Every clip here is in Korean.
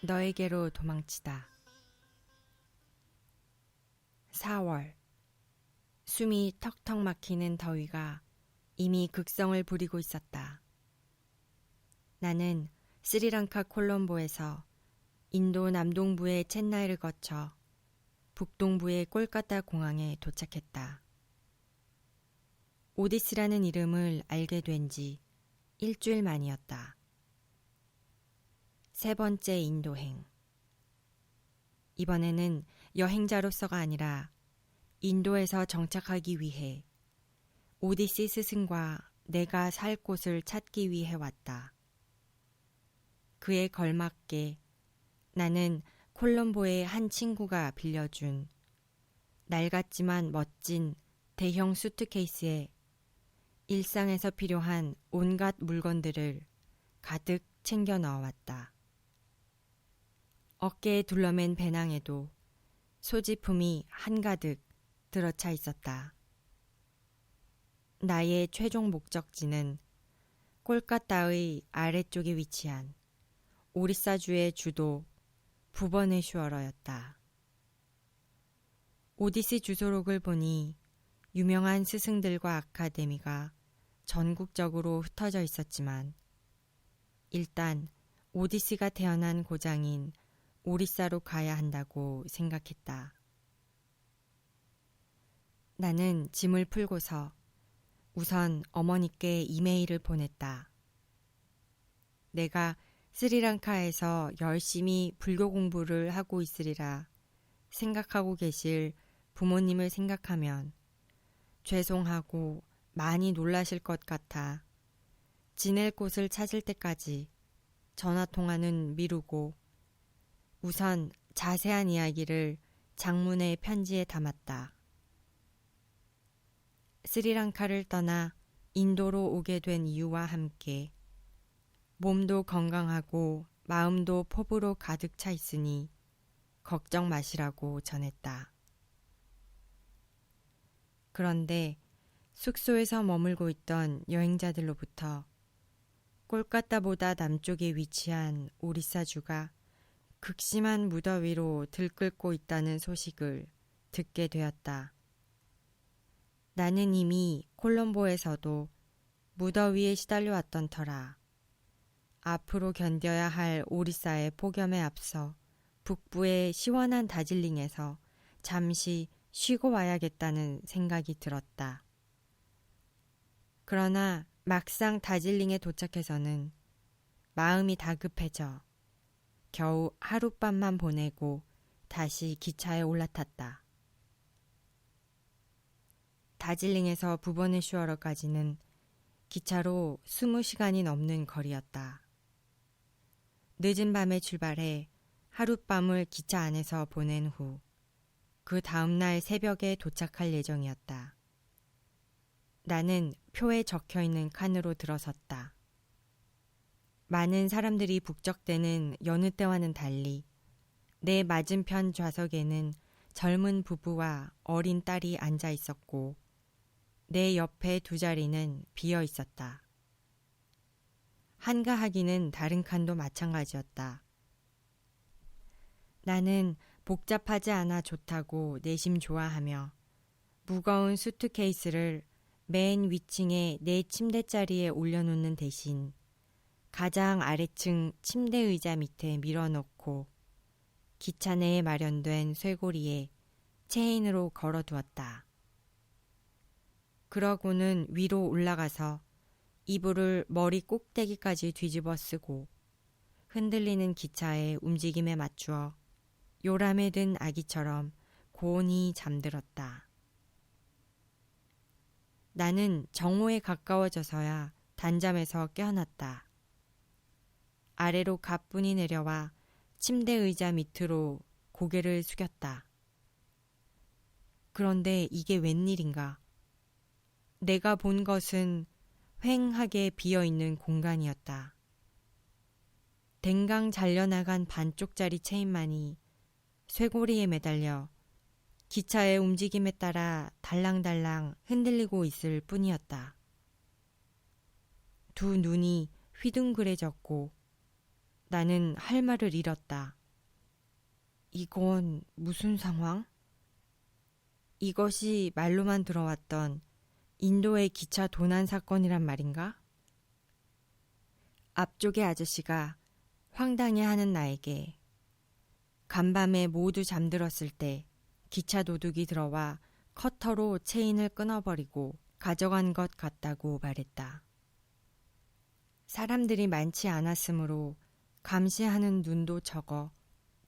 너에게로 도망치다. 4월. 숨이 턱턱 막히는 더위가 이미 극성을 부리고 있었다. 나는 스리랑카 콜롬보에서 인도 남동부의 첸나이를 거쳐 북동부의 꼴까타 공항에 도착했다. 오디시라는 이름을 알게 된 지 일주일 만이었다. 세 번째 인도행. 이번에는 여행자로서가 아니라 인도에서 정착하기 위해 오디시 스승과 내가 살 곳을 찾기 위해 왔다. 그에 걸맞게 나는 콜롬보의 한 친구가 빌려준 낡았지만 멋진 대형 수트케이스에 일상에서 필요한 온갖 물건들을 가득 챙겨 넣어왔다. 어깨에 둘러맨 배낭에도 소지품이 한가득 들어차 있었다. 나의 최종 목적지는 콜카타의 아래쪽에 위치한 오리사주의 주도 부버네슈어러였다. 오디시 주소록을 보니 유명한 스승들과 아카데미가 전국적으로 흩어져 있었지만 일단 오디시가 태어난 고장인 오리사로 가야 한다고 생각했다. 나는 짐을 풀고서 우선 어머니께 이메일을 보냈다. 내가 스리랑카에서 열심히 불교 공부를 하고 있으리라 생각하고 계실 부모님을 생각하면 죄송하고 많이 놀라실 것 같아 지낼 곳을 찾을 때까지 전화통화는 미루고 우선 자세한 이야기를 장문의 편지에 담았다. 스리랑카를 떠나 인도로 오게 된 이유와 함께 몸도 건강하고 마음도 포부로 가득 차 있으니 걱정 마시라고 전했다. 그런데 숙소에서 머물고 있던 여행자들로부터 콜카타보다 남쪽에 위치한 오리사주가 극심한 무더위로 들끓고 있다는 소식을 듣게 되었다. 나는 이미 콜롬보에서도 무더위에 시달려 왔던 터라 앞으로 견뎌야 할 오리사의 폭염에 앞서 북부의 시원한 다질링에서 잠시 쉬고 와야겠다는 생각이 들었다. 그러나 막상 다질링에 도착해서는 마음이 다급해져 겨우 하룻밤만 보내고 다시 기차에 올라탔다. 다질링에서 부버네슈어러까지는 기차로 20시간이 넘는 거리였다. 늦은 밤에 출발해 하룻밤을 기차 안에서 보낸 후 그 다음날 새벽에 도착할 예정이었다. 나는 표에 적혀있는 칸으로 들어섰다. 많은 사람들이 북적대는 여느 때와는 달리 내 맞은편 좌석에는 젊은 부부와 어린 딸이 앉아 있었고 내 옆에 두 자리는 비어 있었다. 한가하기는 다른 칸도 마찬가지였다. 나는 복잡하지 않아 좋다고 내심 좋아하며 무거운 수트케이스를 맨 위층의 내 침대자리에 올려놓는 대신 가장 아래층 침대 의자 밑에 밀어넣고 기차 내에 마련된 쇠고리에 체인으로 걸어두었다. 그러고는 위로 올라가서 이불을 머리 꼭대기까지 뒤집어 쓰고 흔들리는 기차의 움직임에 맞추어 요람에 든 아기처럼 곤히 잠들었다. 나는 정오에 가까워져서야 단잠에서 깨어났다. 아래로 가뿐히 내려와 침대 의자 밑으로 고개를 숙였다. 그런데 이게 웬일인가? 내가 본 것은 휑하게 비어있는 공간이었다. 댕강 잘려나간 반쪽짜리 체인만이 쇠고리에 매달려 기차의 움직임에 따라 달랑달랑 흔들리고 있을 뿐이었다. 두 눈이 휘둥그레졌고 나는 할 말을 잃었다. 이건 무슨 상황? 이것이 말로만 들어왔던 인도의 기차 도난 사건이란 말인가? 앞쪽의 아저씨가 황당해하는 나에게 간밤에 모두 잠들었을 때 기차 도둑이 들어와 커터로 체인을 끊어버리고 가져간 것 같다고 말했다. 사람들이 많지 않았으므로 감시하는 눈도 적어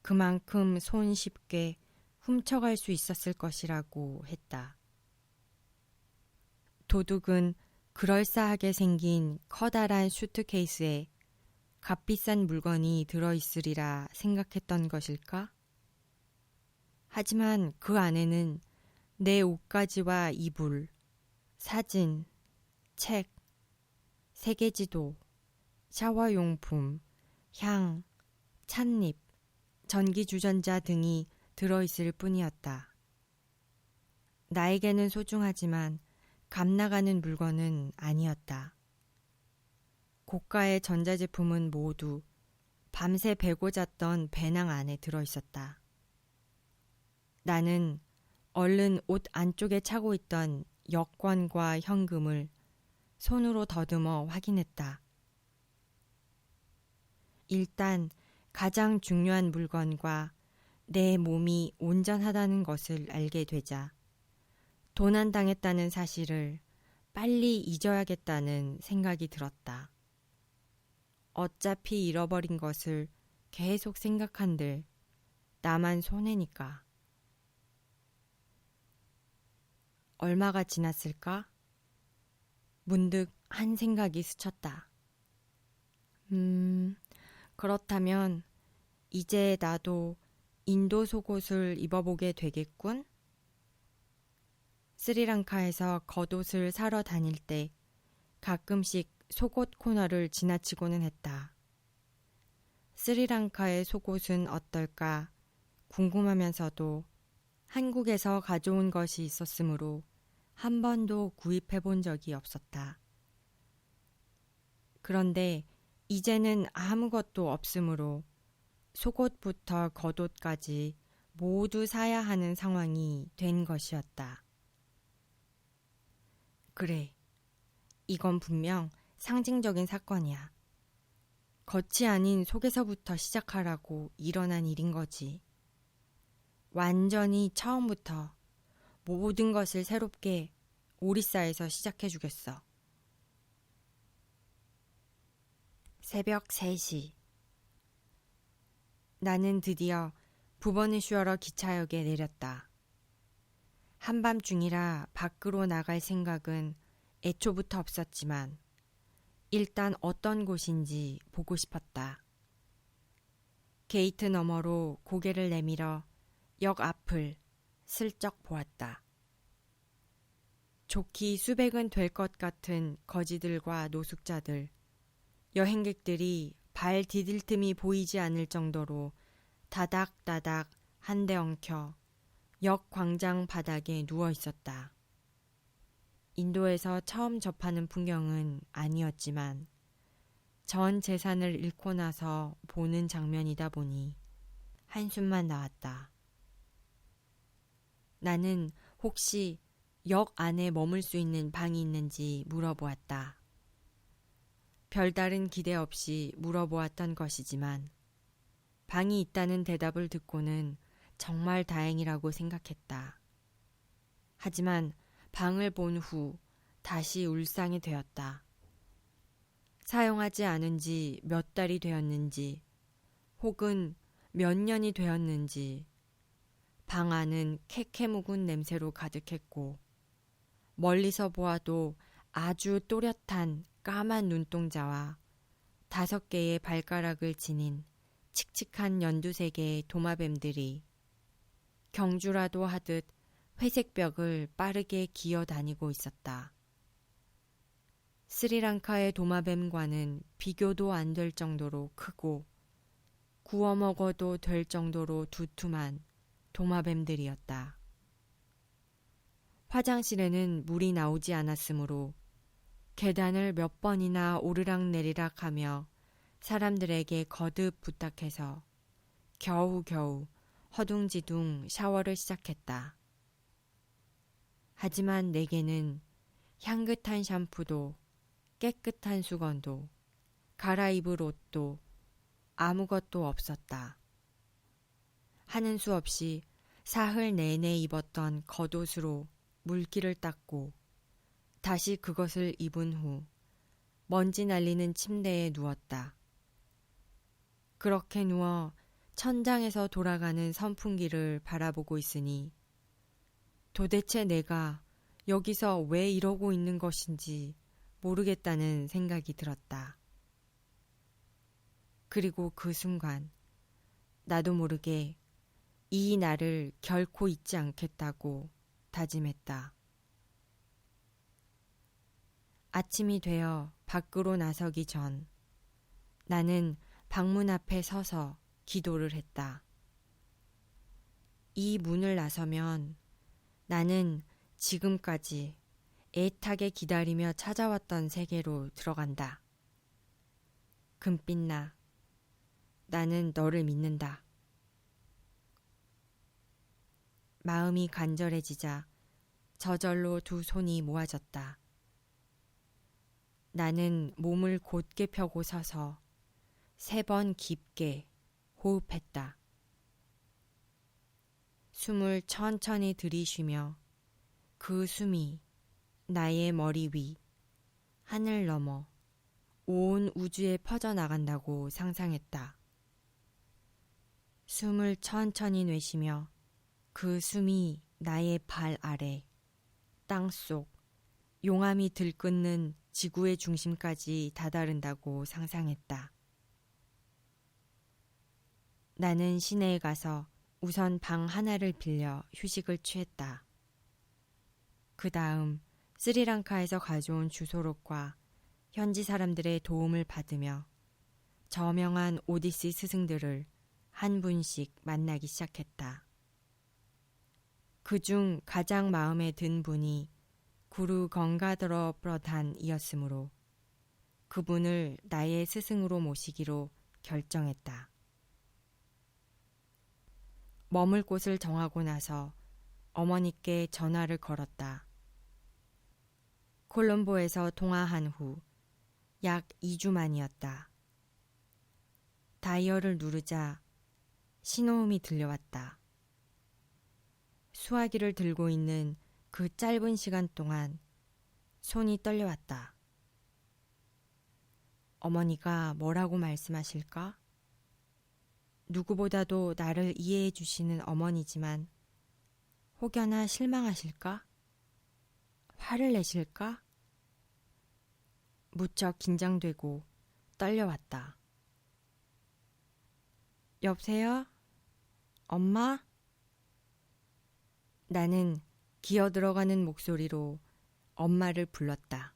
그만큼 손쉽게 훔쳐갈 수 있었을 것이라고 했다. 도둑은 그럴싸하게 생긴 커다란 슈트케이스에 값비싼 물건이 들어있으리라 생각했던 것일까? 하지만 그 안에는 내 옷가지와 이불, 사진, 책, 세계지도, 샤워용품, 향, 찻잎, 전기주전자 등이 들어있을 뿐이었다. 나에게는 소중하지만 값나가는 물건은 아니었다. 고가의 전자제품은 모두 밤새 베고 잤던 배낭 안에 들어있었다. 나는 얼른 옷 안쪽에 차고 있던 여권과 현금을 손으로 더듬어 확인했다. 일단 가장 중요한 물건과 내 몸이 온전하다는 것을 알게 되자 도난당했다는 사실을 빨리 잊어야겠다는 생각이 들었다. 어차피 잃어버린 것을 계속 생각한들 나만 손해니까. 얼마가 지났을까? 문득 한 생각이 스쳤다. 그렇다면 이제 나도 인도 속옷을 입어보게 되겠군? 스리랑카에서 겉옷을 사러 다닐 때 가끔씩 속옷 코너를 지나치고는 했다. 스리랑카의 속옷은 어떨까 궁금하면서도 한국에서 가져온 것이 있었으므로 한 번도 구입해 본 적이 없었다. 그런데 이제는 아무것도 없으므로 속옷부터 겉옷까지 모두 사야 하는 상황이 된 것이었다. 그래, 이건 분명 상징적인 사건이야. 겉이 아닌 속에서부터 시작하라고 일어난 일인 거지. 완전히 처음부터 모든 것을 새롭게 오리사에서 시작해주겠어. 새벽 3시. 나는 드디어 부버네슈어러 기차역에 내렸다. 한밤중이라 밖으로 나갈 생각은 애초부터 없었지만 일단 어떤 곳인지 보고 싶었다. 게이트 너머로 고개를 내밀어 역 앞을 슬쩍 보았다. 좋기 수백은 될 것 같은 거지들과 노숙자들, 여행객들이 발 디딜 틈이 보이지 않을 정도로 다닥다닥 한데 엉켜 역 광장 바닥에 누워 있었다. 인도에서 처음 접하는 풍경은 아니었지만 전 재산을 잃고 나서 보는 장면이다 보니 한숨만 나왔다. 나는 혹시 역 안에 머물 수 있는 방이 있는지 물어보았다. 별다른 기대 없이 물어보았던 것이지만 방이 있다는 대답을 듣고는 정말 다행이라고 생각했다. 하지만 방을 본 후 다시 울상이 되었다. 사용하지 않은 지 몇 달이 되었는지 혹은 몇 년이 되었는지 방 안은 캐캐 묵은 냄새로 가득했고 멀리서 보아도 아주 또렷한 까만 눈동자와 5개의 발가락을 지닌 칙칙한 연두색의 도마뱀들이 경주라도 하듯 회색 벽을 빠르게 기어다니고 있었다. 스리랑카의 도마뱀과는 비교도 안 될 정도로 크고 구워 먹어도 될 정도로 두툼한 도마뱀들이었다. 화장실에는 물이 나오지 않았으므로 계단을 몇 번이나 오르락내리락 하며 사람들에게 거듭 부탁해서 겨우겨우 허둥지둥 샤워를 시작했다. 하지만 내게는 향긋한 샴푸도 깨끗한 수건도 갈아입을 옷도 아무것도 없었다. 하는 수 없이 사흘 내내 입었던 겉옷으로 물기를 닦고 다시 그것을 입은 후 먼지 날리는 침대에 누웠다. 그렇게 누워 천장에서 돌아가는 선풍기를 바라보고 있으니 도대체 내가 여기서 왜 이러고 있는 것인지 모르겠다는 생각이 들었다. 그리고 그 순간 나도 모르게 이 날을 결코 잊지 않겠다고 다짐했다. 아침이 되어 밖으로 나서기 전 나는 방문 앞에 서서 기도를 했다. 이 문을 나서면 나는 지금까지 애타게 기다리며 찾아왔던 세계로 들어간다. 금빛나, 나는 너를 믿는다. 마음이 간절해지자 저절로 두 손이 모아졌다. 나는 몸을 곧게 펴고 서서 3번 깊게 호흡했다. 숨을 천천히 들이쉬며 그 숨이 나의 머리 위, 하늘 너머, 온 우주에 퍼져나간다고 상상했다. 숨을 천천히 내쉬며 그 숨이 나의 발 아래, 땅속, 용암이 들끓는 지구의 중심까지 다다른다고 상상했다. 나는 시내에 가서 우선 방 하나를 빌려 휴식을 취했다. 그 다음 스리랑카에서 가져온 주소록과 현지 사람들의 도움을 받으며 저명한 오디시 스승들을 한 분씩 만나기 시작했다. 그중 가장 마음에 든 분이 구루 건가더러 프러단이었으므로 그분을 나의 스승으로 모시기로 결정했다. 머물 곳을 정하고 나서 어머니께 전화를 걸었다. 콜롬보에서 통화한 후 약 2주 만이었다. 다이얼을 누르자 신호음이 들려왔다. 수화기를 들고 있는 그 짧은 시간 동안 손이 떨려왔다. 어머니가 뭐라고 말씀하실까? 누구보다도 나를 이해해 주시는 어머니지만 혹여나 실망하실까? 화를 내실까? 무척 긴장되고 떨려왔다. 여보세요? 엄마? 나는 기어 들어가는 목소리로 엄마를 불렀다.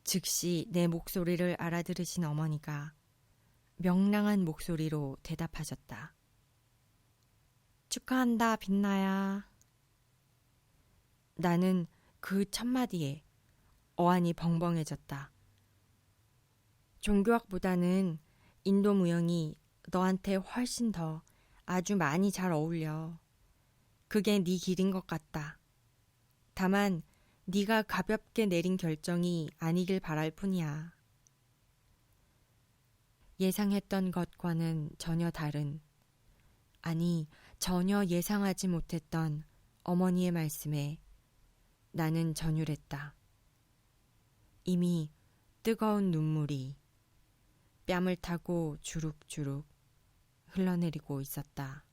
즉시 내 목소리를 알아들으신 어머니가 명랑한 목소리로 대답하셨다. 축하한다, 빛나야. 나는 그 첫마디에 어안이 벙벙해졌다. 종교학보다는 인도 무용이 너한테 훨씬 더 아주 많이 잘 어울려. 그게 네 길인 것 같다. 다만 네가 가볍게 내린 결정이 아니길 바랄 뿐이야. 예상했던 것과는 전혀 다른, 아니 전혀 예상하지 못했던 어머니의 말씀에 나는 전율했다. 이미 뜨거운 눈물이 뺨을 타고 주룩주룩 흘러내리고 있었다.